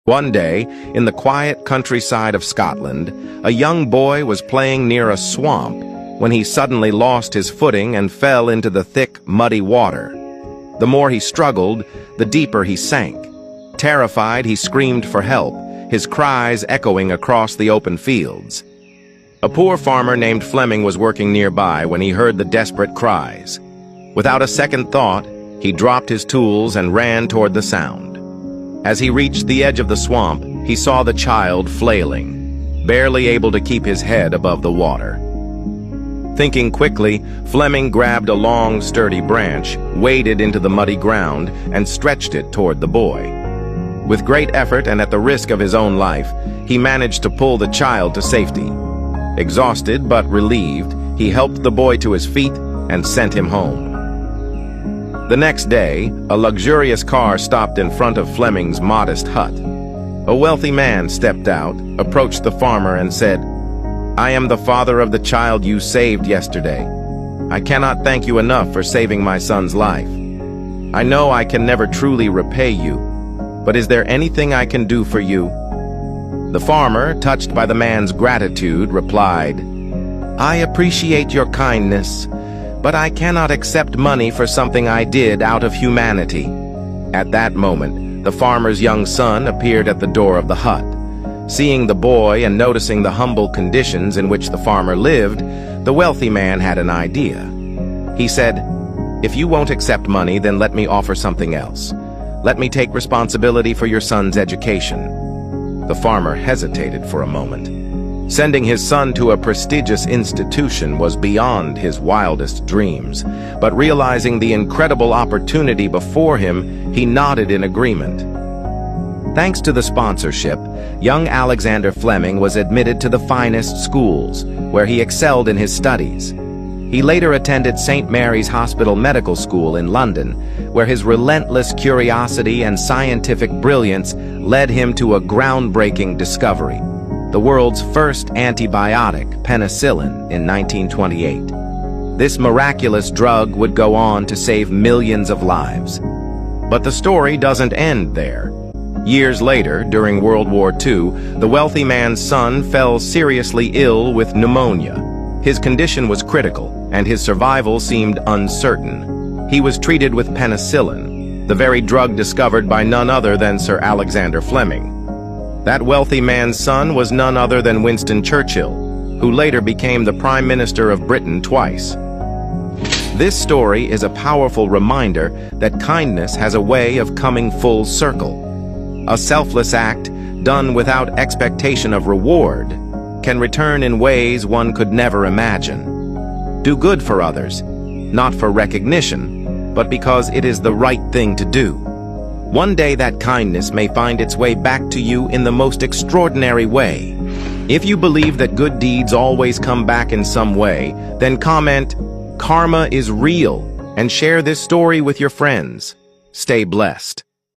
One day, in the quiet countryside of Scotland, a young boy was playing near a swamp when he suddenly lost his footing and fell into the thick, muddy water. The more he struggled, the deeper he sank. Terrified, he screamed for help, his cries echoing across the open fields. A poor farmer named Fleming was working nearby when he heard the desperate cries. Without a second thought, he dropped his tools and ran toward the sound. As he reached the edge of the swamp, he saw the child flailing, barely able to keep his head above the water. Thinking quickly, Fleming grabbed a long, sturdy branch, waded into the muddy ground, and stretched it toward the boy. With great effort and at the risk of his own life, he managed to pull the child to safety. Exhausted but relieved, he helped the boy to his feet and sent him home. The next day, a luxurious car stopped in front of Fleming's modest hut. A wealthy man stepped out, approached the farmer, and said, "I am the father of the child you saved yesterday. I cannot thank you enough for saving my son's life. I know I can never truly repay you, but is there anything I can do for you?" The farmer, touched by the man's gratitude, replied, "I appreciate your kindness, but I cannot accept money for something I did out of humanity." At that moment, the farmer's young son appeared at the door of the hut. Seeing the boy and noticing the humble conditions in which the farmer lived, the wealthy man had an idea. He said, "If you won't accept money, then let me offer something else. Let me take responsibility for your son's education." The farmer hesitated for a moment. Sending his son to a prestigious institution was beyond his wildest dreams, but realizing the incredible opportunity before him, he nodded in agreement. Thanks to the sponsorship, young Alexander Fleming was admitted to the finest schools, where he excelled in his studies. He later attended St. Mary's Hospital Medical School in London, where his relentless curiosity and scientific brilliance led him to a groundbreaking discovery: the world's first antibiotic, penicillin, in 1928. This miraculous drug would go on to save millions of lives. But the story doesn't end there. Years later, during World War II, the wealthy man's son fell seriously ill with pneumonia. His condition was critical, and his survival seemed uncertain. He was treated with penicillin, the very drug discovered by none other than Sir Alexander Fleming. That wealthy man's son was none other than Winston Churchill, who later became the Prime Minister of Britain twice. This story is a powerful reminder that kindness has a way of coming full circle. A selfless act, done without expectation of reward, can return in ways one could never imagine. Do good for others, not for recognition, but because it is the right thing to do. One day that kindness may find its way back to you in the most extraordinary way. If you believe that good deeds always come back in some way, then comment, "Karma is real," and share this story with your friends. Stay blessed.